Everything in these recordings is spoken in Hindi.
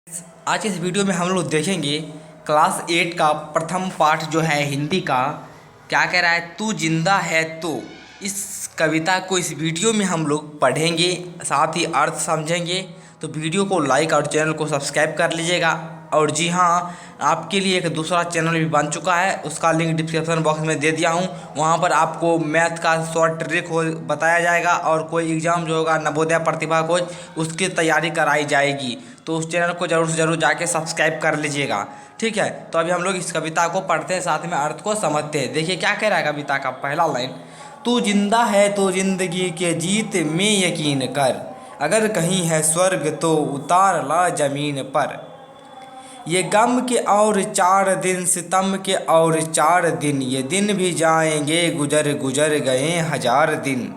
आज इस वीडियो में हम लोग देखेंगे क्लास 8 का प्रथम पाठ जो है हिंदी का। क्या कह रहा है, तू जिंदा है तो। इस कविता को इस वीडियो में हम लोग पढ़ेंगे, साथ ही अर्थ समझेंगे। तो वीडियो को लाइक और चैनल को सब्सक्राइब कर लीजिएगा। और जी हाँ, आपके लिए एक दूसरा चैनल भी बन चुका है, उसका लिंक डिस्क्रिप्शन बॉक्स में दे दिया हूँ। वहाँ पर आपको मैथ का शॉर्ट ट्रिक हो बताया जाएगा और कोई एग्ज़ाम जो होगा नवोदय प्रतिभा खोज उसकी तैयारी कराई जाएगी। तो उस चैनल को ज़रूर से ज़रूर जाके सब्सक्राइब कर लीजिएगा, ठीक है। तो अभी हम लोग इस कविता को पढ़ते हैं, साथ में अर्थ को समझते हैं। देखिए क्या कह रहा है कविता का पहला लाइन। तू जिंदा है तो जिंदगी के जीत में यकीन कर, अगर कहीं है स्वर्ग तो उतार ला जमीन पर। ये गम के और 4 दिन, सितम के और 4 दिन, ये दिन भी जाएंगे गुजर गुजर गए 1000 दिन।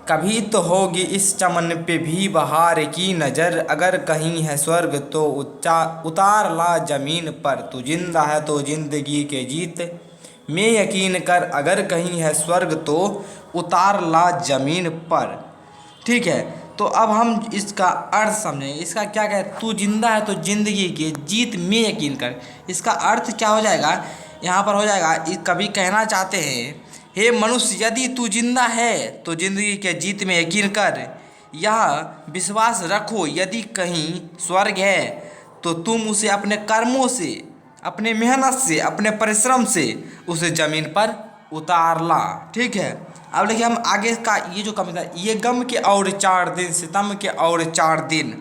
कभी तो होगी इस चमन पे भी बहार की नज़र, अगर कहीं है स्वर्ग तो उतार ला ज़मीन पर। तू जिंदा है तो ज़िंदगी के जीत में यकीन कर, अगर कहीं है स्वर्ग तो उतार ला ज़मीन पर, ठीक है। तो अब हम इसका अर्थ समझें। इसका क्या कहे, तू जिंदा है तो जिंदगी के जीत में यकीन कर। इसका अर्थ क्या हो जाएगा, यहाँ पर हो जाएगा, कभी कहना चाहते हैं, हे मनुष्य यदि तू जिंदा है तो जिंदगी के जीत में यकीन कर। यह विश्वास रखो यदि कहीं स्वर्ग है तो तुम उसे अपने कर्मों से, अपने मेहनत से, अपने परिश्रम से उसे ज़मीन पर उतार ला, ठीक है। अब देखिए हम आगे का ये जो कविता, ये गम के और 4 दिन, सितम के और 4 दिन,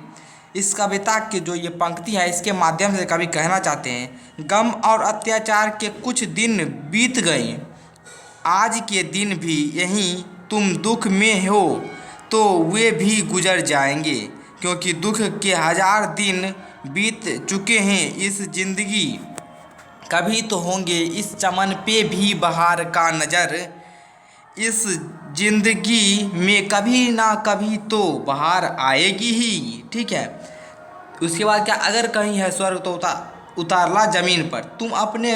इस कविता के जो ये पंक्ति है इसके माध्यम से कवि कहना चाहते हैं, गम और अत्याचार के कुछ दिन बीत गए, आज के दिन भी यहीं तुम दुख में हो तो वे भी गुजर जाएंगे, क्योंकि दुख के 1000 दिन बीत चुके हैं इस जिंदगी। कभी तो होंगे इस चमन पे भी बहार का नज़र, इस जिंदगी में कभी ना कभी तो बहार आएगी ही, ठीक है। उसके बाद क्या, अगर कहीं है स्वर्ग तो उतारला जमीन पर। तुम अपने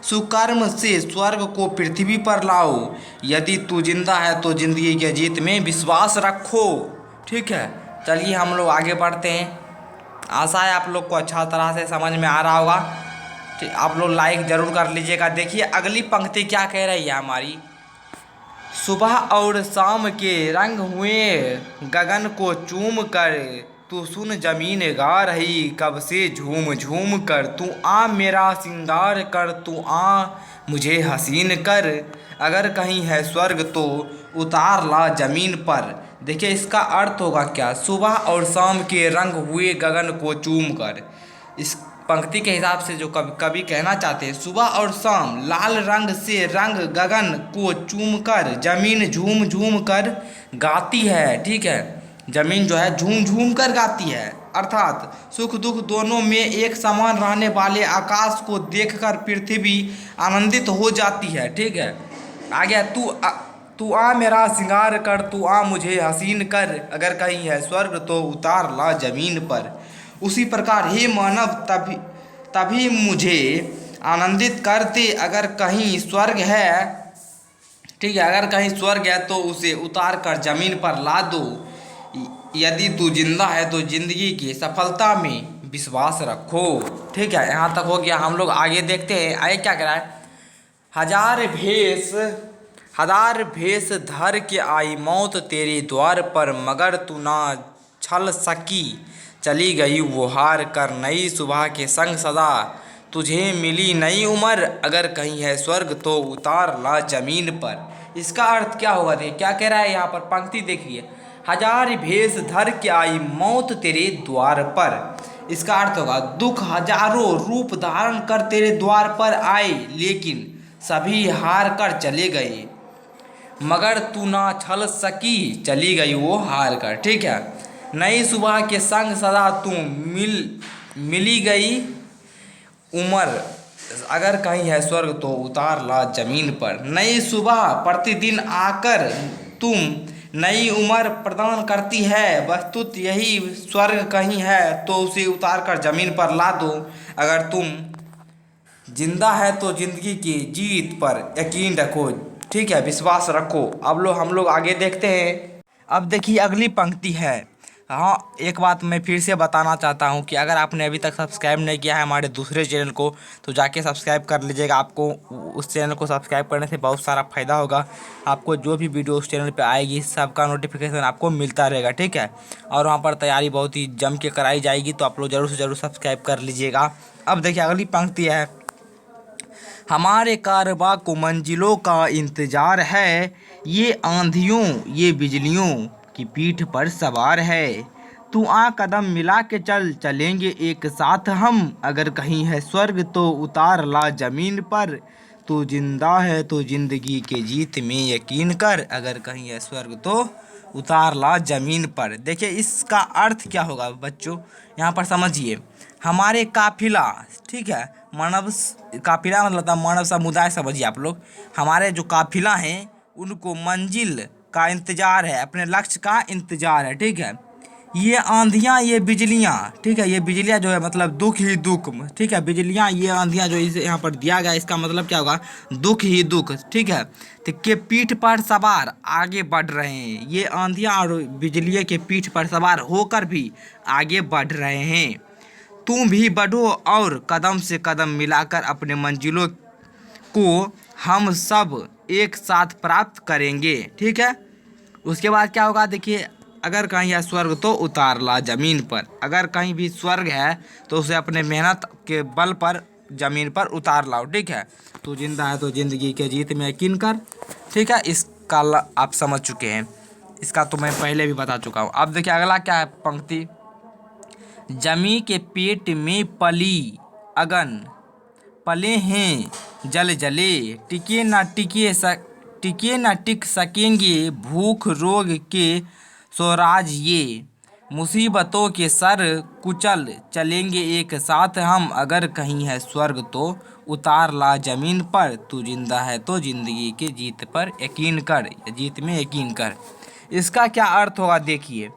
सुकर्म से स्वर्ग को पृथ्वी पर लाओ, यदि तू जिंदा है तो जिंदगी के जीत में विश्वास रखो, ठीक है। चलिए हम लोग आगे बढ़ते हैं। आशा है आप लोग को अच्छा तरह से समझ में आ रहा होगा। ठीक, आप लोग लाइक ज़रूर कर लीजिएगा। देखिए अगली पंक्ति क्या कह रही है हमारी, सुबह और शाम के रंग हुए गगन को चूम कर, तू सुन जमीन गा रही कब से झूम झूम कर। तू आ मेरा सिंगार कर, तू आ मुझे हसीन कर, अगर कहीं है स्वर्ग तो उतार ला जमीन पर। देखिए इसका अर्थ होगा क्या, सुबह और शाम के रंग हुए गगन को चूम कर। इस पंक्ति के हिसाब से जो कवि कहना चाहते हैं, सुबह और शाम लाल रंग से रंग गगन को चूम कर जमीन झूम झूम कर गाती है, ठीक है। जमीन जो है झूम झूम कर गाती है, अर्थात सुख दुख दोनों में एक समान रहने वाले आकाश को देखकर पृथ्वी आनंदित हो जाती है, ठीक है। आ गया, तू आ मेरा श्रृंगार कर, तू आ मुझे हसीन कर, अगर कहीं है स्वर्ग तो उतार ला जमीन पर। उसी प्रकार हे मानव तभी मुझे आनंदित कर दे, अगर कहीं स्वर्ग है, ठीक है, अगर कहीं स्वर्ग है तो उसे उतार कर जमीन पर ला दो। यदि तू जिंदा है तो जिंदगी की सफलता में विश्वास रखो, ठीक है। यहाँ तक हो गया। हम लोग आगे देखते हैं, आगे क्या कह रहा है, हजार भेष धर के आई मौत तेरे द्वार पर, मगर तू ना छल सकी, चली गई वो हार कर। नई सुबह के संग सदा तुझे मिली नई उम्र, अगर कहीं है स्वर्ग तो उतार ला जमीन पर। इसका अर्थ क्या होगा, देखिए क्या कह रहा है यहाँ पर, पंक्ति देखिए, हजार भेष धर के आई मौत तेरे द्वार पर। इसका अर्थ होगा दुख हजारों रूप धारण कर तेरे द्वार पर आए, लेकिन सभी हार कर चले गए, मगर तू ना छल सकी, चली गई वो हार कर, ठीक है। नई सुबह के संग सदा तू मिली गई उम्र, अगर कहीं है स्वर्ग तो उतार ला जमीन पर। नई सुबह प्रतिदिन आकर तुम नई उम्र प्रदान करती है, वस्तुत यही स्वर्ग कहीं है तो उसे उतार कर जमीन पर ला दो। अगर तुम जिंदा है तो जिंदगी की जीत पर यकीन रखो, ठीक है, विश्वास रखो। अब हम लोग आगे देखते हैं। अब देखिए अगली पंक्ति है, हाँ, एक बात मैं फिर से बताना चाहता हूँ कि अगर आपने अभी तक सब्सक्राइब नहीं किया है हमारे दूसरे चैनल को तो जाके सब्सक्राइब कर लीजिएगा। आपको उस चैनल को सब्सक्राइब करने से बहुत सारा फ़ायदा होगा। आपको जो भी वीडियो उस चैनल पे आएगी सबका नोटिफिकेशन आपको मिलता रहेगा, ठीक है। और वहाँ पर तैयारी बहुत ही जम के कराई जाएगी, तो आप लोग ज़रूर से ज़रूर सब्सक्राइब कर लीजिएगा। अब देखिए अगली पंक्ति है, हमारे कारवां को मंजिलों का इंतजार है, ये आंधियों ये बिजलियों की पीठ पर सवार है। तू आ कदम मिला के चल, चलेंगे एक साथ हम, अगर कहीं है स्वर्ग तो उतार ला जमीन पर। तू जिंदा है तो जिंदगी के जीत में यकीन कर, अगर कहीं है स्वर्ग तो उतार ला जमीन पर। देखिए इसका अर्थ क्या होगा बच्चों, यहाँ पर समझिए। हमारे काफिला, ठीक है, काफिला मतलब मानव समुदाय समझिए आप लोग। हमारे जो काफिला हैं उनको मंजिल का इंतजार है, अपने लक्ष्य का इंतजार है, ठीक है। ये आंधियाँ ये बिजलियाँ, ठीक है, ये बिजलियाँ जो है मतलब दुख ही दुख, ठीक है। बिजलियाँ ये आंधियाँ जो इसे यहाँ पर दिया गया, इसका मतलब क्या होगा, दुख ही दुख, ठीक है। तो के पीठ पर सवार आगे बढ़ रहे हैं, ये आंधियाँ और बिजलियों के पीठ पर सवार होकर भी आगे बढ़ रहे हैं। तुम भी बढ़ो और कदम से कदम मिलाकर अपने मंजिलों को हम सब एक साथ प्राप्त करेंगे, ठीक है। उसके बाद क्या होगा देखिए, अगर कहीं है स्वर्ग तो उतार ला ज़मीन पर। अगर कहीं भी स्वर्ग है तो उसे अपने मेहनत के बल पर ज़मीन पर उतार लाओ, ठीक है। तू जिंदा है तो ज़िंदगी के जीत में यकीन कर, ठीक है। इसका आप समझ चुके हैं, इसका तो मैं पहले भी बता चुका हूँ। अब देखिए अगला क्या है पंक्ति, जमी के पेट में पली अगन, पले हैं जल जले, टिके न टिक सकेंगे भूख रोग के स्वराज ये। मुसीबतों के सर कुचल चलेंगे एक साथ हम, अगर कहीं है स्वर्ग तो उतार ला जमीन पर। तू जिंदा है तो जिंदगी के जीत पर यकीन कर, जीत में यकीन कर। इसका क्या अर्थ होगा देखिए,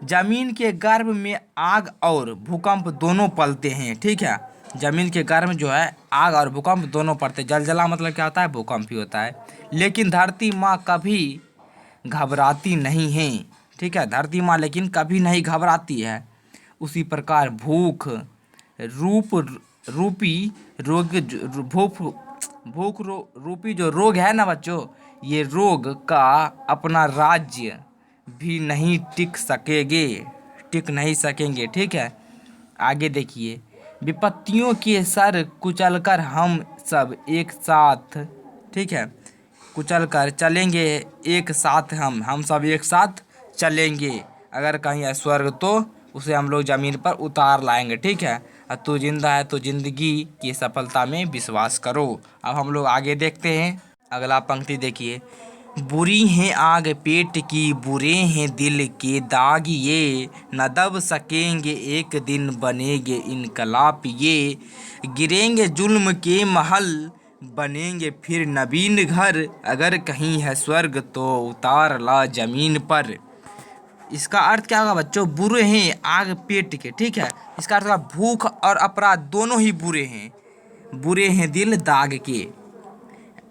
जमीन के गर्भ में आग और भूकंप दोनों पलते हैं, ठीक है। जमीन के गर्भ में जो है आग और भूकंप दोनों पड़ते हैं। जलजला मतलब क्या होता है, भूकंप ही होता है। लेकिन धरती माँ कभी घबराती नहीं है, ठीक है। धरती माँ लेकिन कभी नहीं घबराती है। उसी प्रकार भूख रूपी रोग, रूपी जो रोग है ना बच्चों, ये रोग का अपना राज्य भी नहीं टिक नहीं सकेंगे, ठीक है। आगे देखिए, विपत्तियों के सर कुचलकर हम सब एक साथ, ठीक है, कुचलकर चलेंगे एक साथ हम सब एक साथ चलेंगे। अगर कहीं है स्वर्ग तो उसे हम लोग ज़मीन पर उतार लाएंगे, ठीक है। और तू जिंदा है तो ज़िंदगी की सफलता में विश्वास करो। अब हम लोग आगे देखते हैं, अगला पंक्ति देखिए, बुरी हैं आग पेट की, बुरे हैं दिल के दाग ये, न दब सकेंगे एक दिन बनेंगे इनकलाब ये। गिरेंगे जुल्म के महल बनेंगे फिर नवीन घर, अगर कहीं है स्वर्ग तो उतार ला जमीन पर। इसका अर्थ क्या होगा बच्चों, बुरे हैं आग पेट के, ठीक है। इसका अर्थ होगा भूख और अपराध दोनों ही बुरे हैं, बुरे हैं दिल दाग के।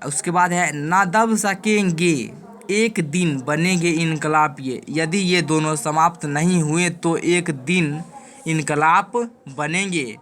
उसके बाद है ना दब सकेंगे एक दिन बनेंगे इनकलाब ये, यदि ये दोनों समाप्त नहीं हुए तो एक दिन इनकलाब बनेंगे।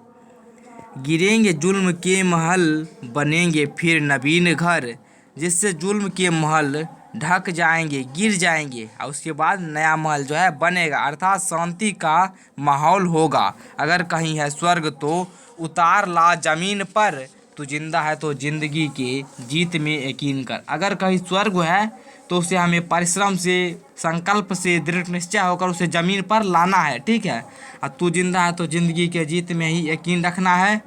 गिरेंगे जुल्म के महल बनेंगे फिर नवीन घर, जिससे जुल्म के महल ढक जाएंगे, गिर जाएंगे और उसके बाद नया महल जो है बनेगा, अर्थात शांति का माहौल होगा। अगर कहीं है स्वर्ग तो उतार ला जमीन पर, तू जिंदा है तो जिंदगी के जीत में यकीन कर। अगर कहीं स्वर्ग है तो उसे हमें परिश्रम से, संकल्प से, दृढ़ निश्चय होकर उसे ज़मीन पर लाना है, ठीक है। और तू जिंदा है तो ज़िंदगी के जीत में ही यकीन रखना है,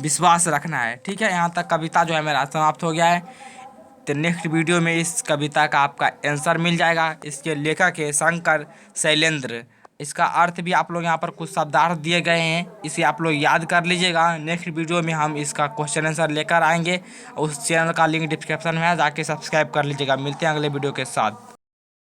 विश्वास रखना है, ठीक है। यहाँ तक कविता जो है मेरा समाप्त हो गया है। तो नेक्स्ट वीडियो में इस कविता का आपका आंसर मिल जाएगा। इसके लेखक है शंकर शैलेंद्र। इसका अर्थ भी आप लोग यहाँ पर कुछ शब्दार्थ दिए गए हैं, इसे आप लोग याद कर लीजिएगा। नेक्स्ट वीडियो में हम इसका क्वेश्चन आंसर लेकर आएंगे। उस चैनल का लिंक डिस्क्रिप्शन में है, जाके सब्सक्राइब कर लीजिएगा। मिलते हैं अगले वीडियो के साथ।